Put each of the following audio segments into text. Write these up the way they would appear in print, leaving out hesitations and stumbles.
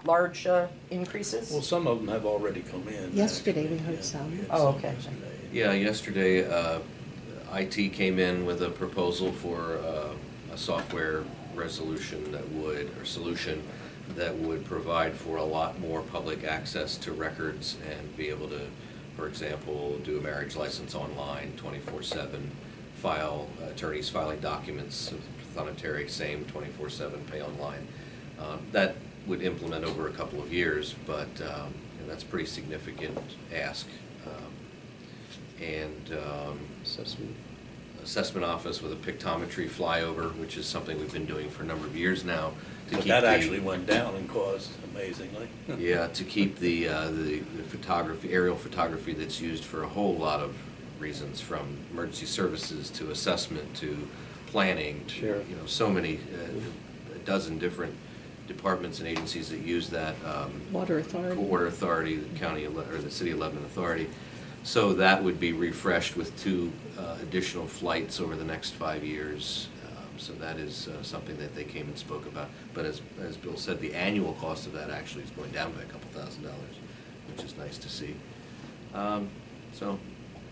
large increases? Well, some of them have already come in. Yesterday actually. we heard Yeah, some. we had Oh, some okay. yesterday. Yeah, yesterday, IT came in with a proposal for a software resolution that would, or solution that would provide for a lot more public access to records and be able to, for example, do a marriage license online 24/7, file, attorneys filing documents, thonotary, same 24/7, pay online. That would implement over a couple of years, but and that's a pretty significant ask. Assessment office with a pictometry flyover, which is something we've been doing for a number of years now. But that actually went down in cost, amazingly. Yeah, to keep the photography, aerial photography that's used for a whole lot of reasons, from emergency services to assessment to planning. Sure. You know, so many, a dozen different departments and agencies that use that. Water Authority. Water Authority, the county, or the City of Lebanon Authority. So that would be refreshed with 2 additional flights over the next 5 years. So that is something that they came and spoke about. But as Bill said, the annual cost of that actually is going down by a couple $1,000s, which is nice to see. So,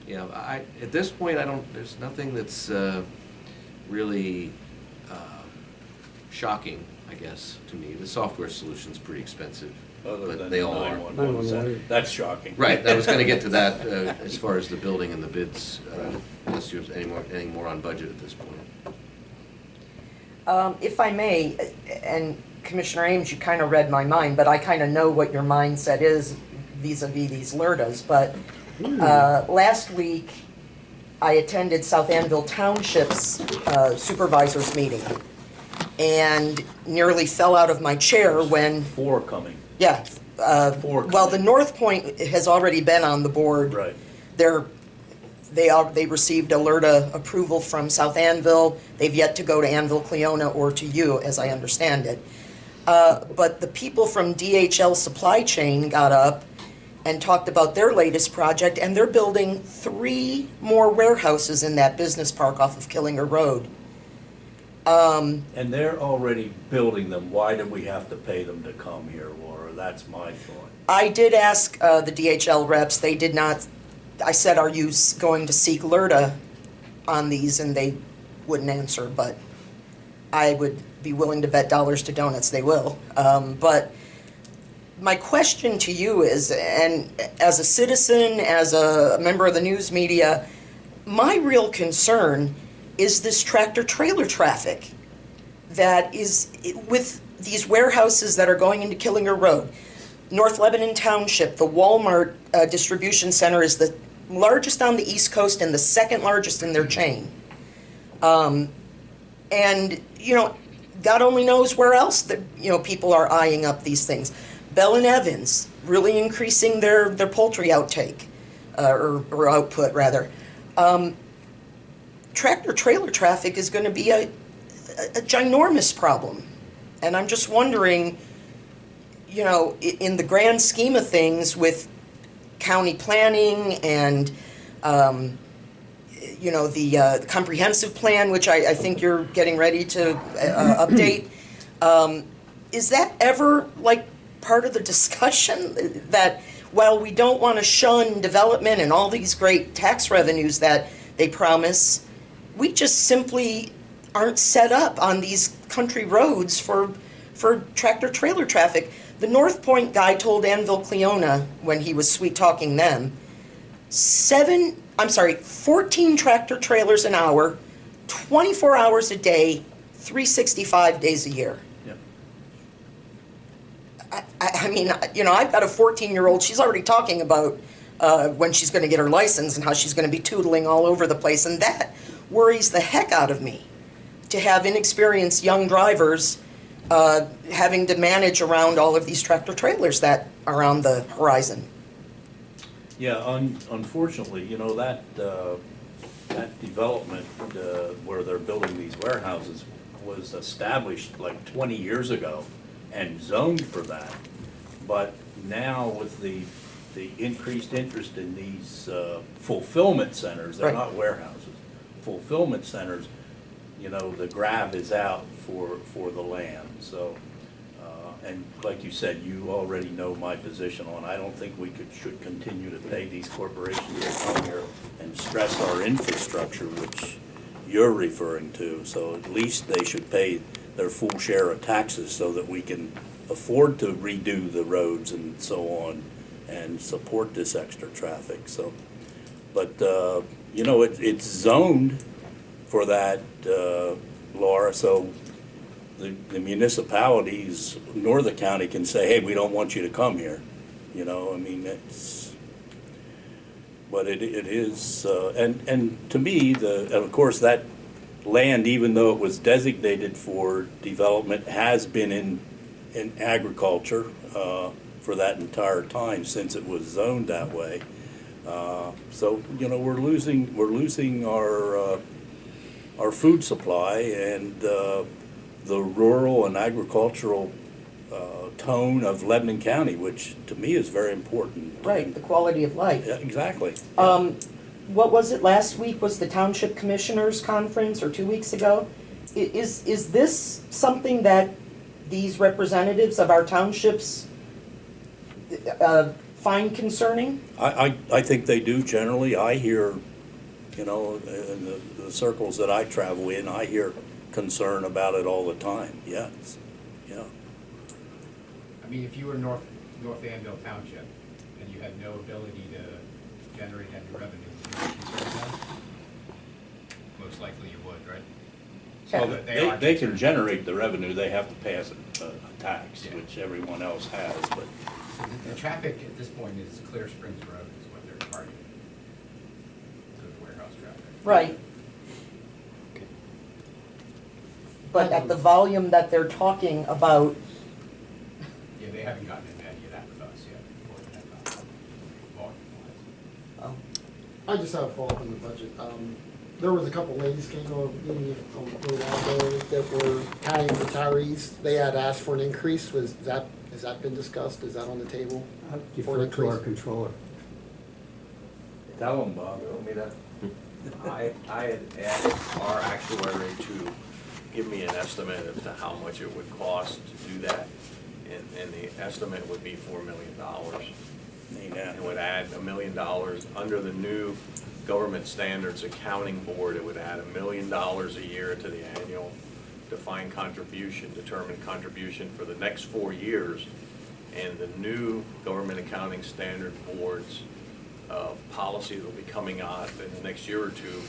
yeah, at this point, there's nothing that's really shocking, I guess, to me. The software solution's pretty expensive. Other but than they the all are. 911, that's shocking. Right, I was going to get to that as far as the building and the bids, unless there's any more on budget at this point. If I may, and Commissioner Ames, you kind of read my mind, but I kind of know what your mindset is vis-a-vis these LERTAs. But last week, I attended South Anvil Township's supervisors meeting and nearly fell out of my chair when... 4 coming. Yeah. 4 Well, the coming. North Point has already been on the board. Right. They received LERTA approval from South Anvil. They've yet to go to Anvil Cleona or to you, as I understand it. But the people from DHL Supply Chain got up and talked about their latest project, and they're building 3 more warehouses in that business park off of Killinger Road. And they're already building them. Why do we have to pay them to come here, Laura? That's my thought. I did ask the DHL reps. They did not. I said, are you going to seek LERTA on these? And they wouldn't answer, but I would be willing to bet dollars to donuts they will. But my question to you is, and as a citizen, as a member of the news media, my real concern is this tractor-trailer traffic that is with these warehouses that are going into Killinger Road. North Lebanon Township, the Walmart distribution center is the largest on the East Coast and the 2nd largest in their chain. And, you know, God only knows where else that, you know, people are eyeing up these things. Bell and Evans really increasing their poultry outtake, or output rather. Tractor-trailer traffic is going to be a ginormous problem. And I'm just wondering, you know, in the grand scheme of things with county planning and, you know, the comprehensive plan, which I think you're getting ready to update, is that ever like part of the discussion that while we don't want to shun development and all these great tax revenues that they promise, we just simply aren't set up on these country roads for tractor-trailer traffic. The North Point guy told Anvil Cleona when he was sweet-talking them, 14 tractor-trailers an hour, 24 hours a day, 365 days a year. Yep. I mean, you know, I've got a 14-year-old. She's already talking about when she's going to get her license and how she's going to be tootling all over the place. And that worries the heck out of me, to have inexperienced young drivers having to manage around all of these tractor-trailers that are on the horizon. Yeah, unfortunately, you know, that development where they're building these warehouses was established like 20 years ago and zoned for that. But now with the increased interest in these fulfillment centers, they're Right. not warehouses, fulfillment centers, you know, the grab is out for the land. So And like you said, you already know my position on, I don't think we should continue to pay these corporations to come here and stress our infrastructure, which you're referring to. So at least they should pay their full share of taxes so that we can afford to redo the roads and so on and support this extra traffic. So, but, you know, it's zoned for that, Laura, so the municipalities nor the county can say, hey, we don't want you to come here. You know, I mean, it's, but it is, and to me, and of course, that land, even though it was designated for development, has been in agriculture for that entire time since it was zoned that way. So, you know, we're losing our food supply and the rural and agricultural tone of Lebanon County, which to me is very important. Right, the quality of life. Yeah, exactly. What was it, last week was the Township Commissioners Conference, or 2 weeks ago? Is this something that these representatives of our townships find concerning? I think they do generally. I hear, you know, in the circles that I travel in, I hear concern about it all the time, yes, yeah. I mean, if you were North Anvil Township and you had no ability to generate any revenue, would you be concerned about it? Most likely you would, right? Well, So they can generate the revenue, they have to pass a tax, Yeah. which everyone else has, but. The traffic at this point is Clear Springs Road is what they're targeting. So the warehouse traffic. Right. But at the volume that they're talking about, Yeah, they haven't gotten into any of that with us yet. Volume-wise. oh, I just have a follow-up on the budget. There was a couple ladies came to a meeting a little while ago that were county retirees. They had asked for an increase. Has that been discussed? Is that on the table? I'll For an defer to our increase? controller. Tell them, Bob. Want me to? I had asked our actuary to give me an estimate as to how much it would cost to do that, and the estimate would be $4 million. It would add $1 million under the new government standards accounting board. It would add $1 million a year to the annual defined contribution, determined contribution for the next 4 years, and the new government accounting standard board's policy that will be coming out in the next year or two.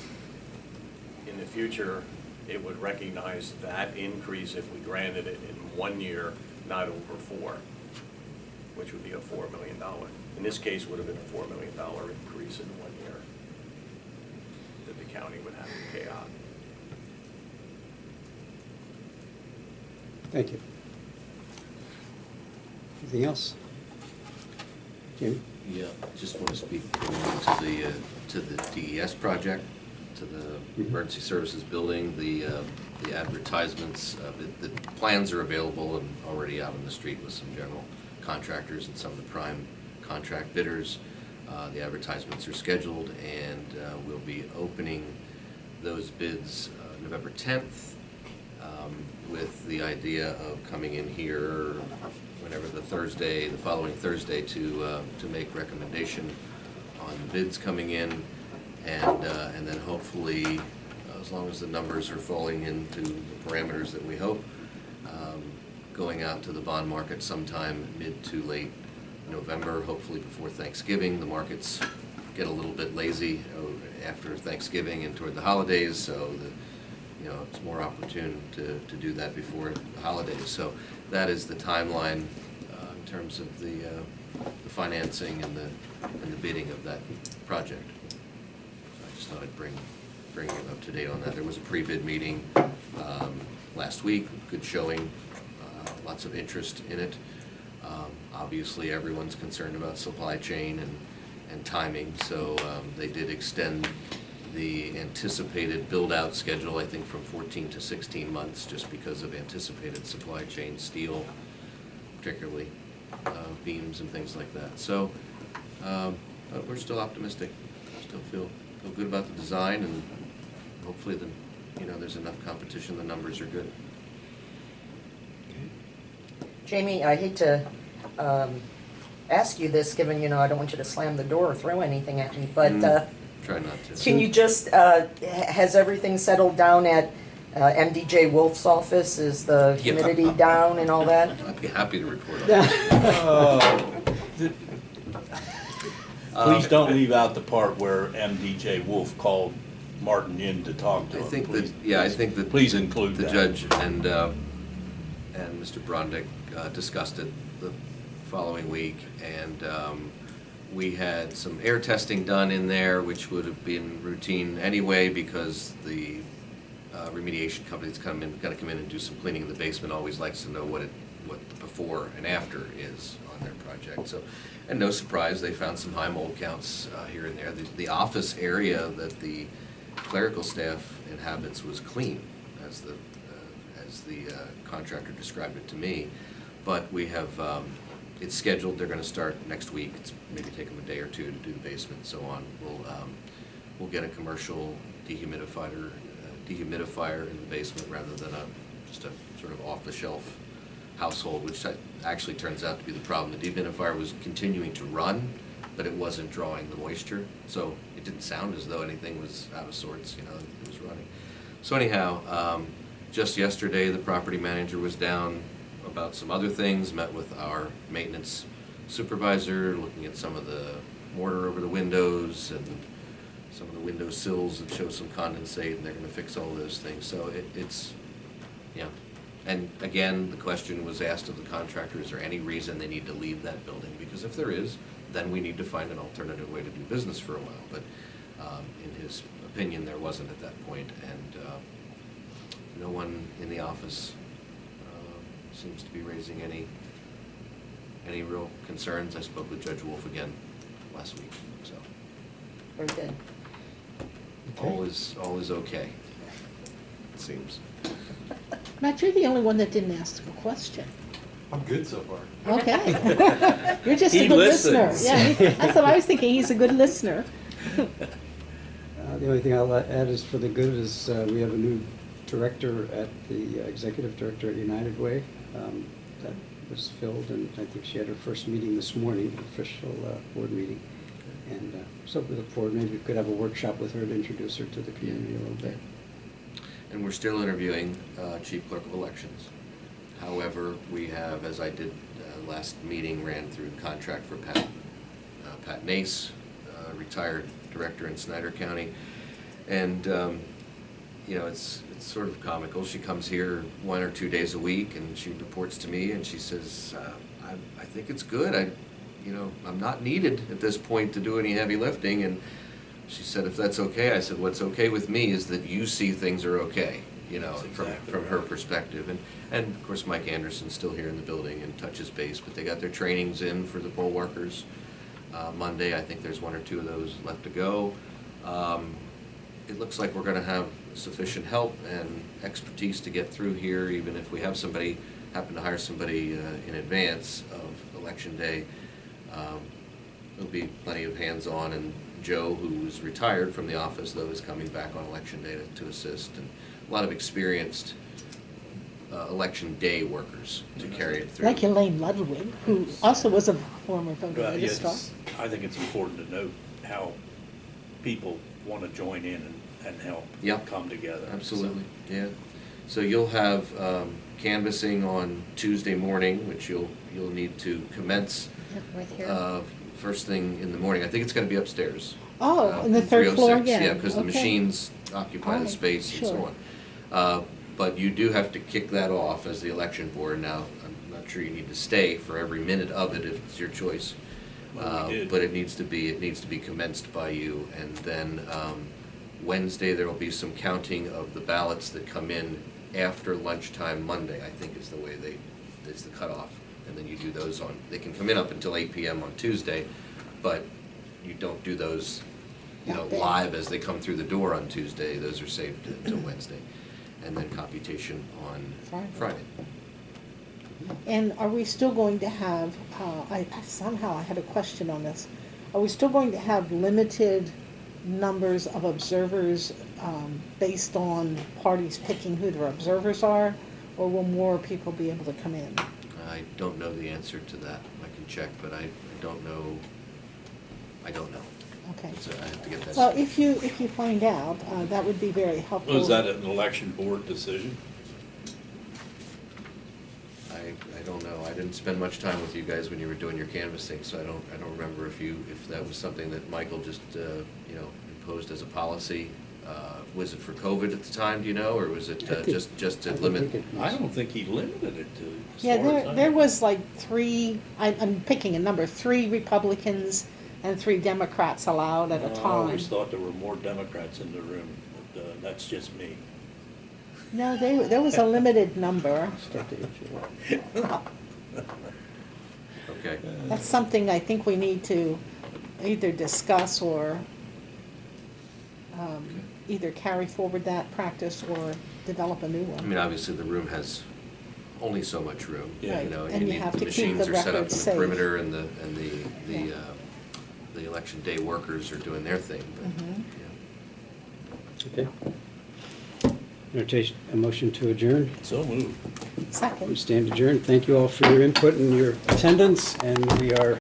In the future, it would recognize that increase if we granted it in 1 year, not over 4, which would be a $4 million. In this case, would have been a $4 million increase in 1 year that the county would have to pay out. Thank you. Anything else? Jamie? Yeah, just want to speak to the DES project, to the emergency services building, the advertisements. The plans are available and already out on the street with some general contractors and some of the prime contract bidders. The advertisements are scheduled, and we'll be opening those bids November 10th, with the idea of coming in here whenever the following Thursday to make recommendation on the bids coming in, and then hopefully, as long as the numbers are falling into the parameters that we hope, going out to the bond market sometime mid to late November, hopefully before Thanksgiving. The markets get a little bit lazy after Thanksgiving and toward the holidays, so it's more opportune to do that before the holidays. So that is the timeline in terms of the financing and the bidding of that project. So I just thought I'd bring you up to date on that. There was a pre-bid meeting last week, good showing, lots of interest in it. Obviously, everyone's concerned about supply chain and timing, so they did extend the anticipated build-out schedule, I think, from 14 to 16 months, just because of anticipated supply chain, steel, particularly beams and things like that. So but we're still optimistic. Still feel good about the design, and hopefully there's enough competition. The numbers are good. Jamie, I hate to ask you this, given, I don't want you to slam the door or throw anything at me, but Try not to. can you just, has everything settled down at MDJ Wolf's office? Is the Yeah. humidity down and all that? I'd be happy to report on that. Please don't leave out the part where MDJ Wolf called Martin in to talk to I him. think Please- that, yeah, I think that. Please include The that. judge and Mr. Brondek discussed it the following week, and we had some air testing done in there, which would have been routine anyway, because the remediation company that's gonna come in and do some cleaning in the basement always likes to know what the before and after is on their project, so. And no surprise, they found some high mold counts here and there. The office area that the clerical staff inhabits was clean, as the contractor described it to me. But we have, it's scheduled, they're gonna start next week. It's maybe take them a day or two to do the basement and so on. We'll get a commercial dehumidifier in the basement rather than just a sort of off-the-shelf household, which actually turns out to be the problem. The dehumidifier was continuing to run, but it wasn't drawing the moisture, so it didn't sound as though anything was out of sorts, it was running. So anyhow, just yesterday, the property manager was down about some other things, met with our maintenance supervisor, looking at some of the mortar over the windows and some of the window sills that show some condensate, and they're gonna fix all those things, so it's, yeah. And again, the question was asked of the contractor, is there any reason they need to leave that building? Because if there is, then we need to find an alternative way to do business for a while. But in his opinion, there wasn't at that point, and no one in the office seems to be raising any real concerns. I spoke with Judge Wolf again last week, so Very good. all is okay, it seems. Matt, you're the only one that didn't ask a question. I'm good so far. Okay. You're just a He good listens. listener. Yeah, that's what I was thinking. He's a good listener. The only thing I'll add is for the good is we have a new director at the executive director at United Way. That was filled, and I think she had her first meeting this morning, official board meeting. And so we look forward, maybe we could have a workshop with her to introduce her to the community a little bit. And we're still interviewing Chief Clerk of Elections. However, we have, as I did last meeting, ran through the contract for Pat Nace, retired director in Snyder County. And, it's sort of comical. She comes here 1 or 2 days a week, and she reports to me, and she says, I think it's good. I'm not needed at this point to do any heavy lifting. And she said, if that's okay. I said, what's okay with me is that you see things are okay, That's exactly from her right. perspective. And of course, Mike Anderson's still here in the building and touches base, but they got their trainings in for the poll workers Monday. I think there's 1 or 2 of those left to go. It looks like we're gonna have sufficient help and expertise to get through here, even if we have happen to hire somebody in advance of Election Day. There'll be plenty of hands-on, and Joe, who was retired from the office, though, is coming back on Election Day to assist, and a lot of experienced Election Day workers to carry it through. Like Elaine Ludwig, who also was a former voter Well, registrar. yes, I think it's important to note how people want to join in and help Yep. come together. Absolutely, yeah. So you'll have canvassing on Tuesday morning, which you'll need to commence Yep, right here. first thing in the morning. I think it's gonna be upstairs. Oh, on the third floor 306, again. Yeah, because the Okay. machines occupy the Alright, space and so sure. on. But you do have to kick that off as the election board. Now, I'm not sure you need to stay for every minute of it if it's your choice. Well, we did. But it needs to be commenced by you, and then Wednesday, there will be some counting of the ballots that come in after lunchtime Monday, I think is the cutoff. And then you do those they can come in up until 8 PM on Tuesday, but you don't do those, That day. live as they come through the door on Tuesday. Those are saved until Wednesday. And then computation on Friday. And are we still going to have, somehow I had a question on this. Are we still going to have limited numbers of observers based on parties picking who their observers are? Or will more people be able to come in? I don't know the answer to that. I can check, but I don't know. I don't know. Okay. So I have to get that. Well, if you find out, that would be very helpful. Was that an election board decision? I don't know. I didn't spend much time with you guys when you were doing your canvassing, so I don't remember if that was something that Michael just, imposed as a policy. Was it for COVID at the time, do you know, or was it just to limit? I don't think he limited it to. as Yeah, far as I there know. was like I'm picking a number, 3 Republicans and 3 Democrats allowed at a I time. always thought there were more Democrats in the room, but that's just me. No, there was a limited number. Start the issue. Okay. That's something I think we need to either discuss or either carry forward that practice or develop a new I one. mean, obviously, the room has only so much room. Yeah. Right, You know, and you have to keep machines the are set up in records the safe. perimeter, and Yeah. the election day workers are doing their thing, but, Mhm. yeah. Okay. Entertain a motion to adjourn. So moved. We Second. stand adjourned. Thank you all for your input and your attendance, and we are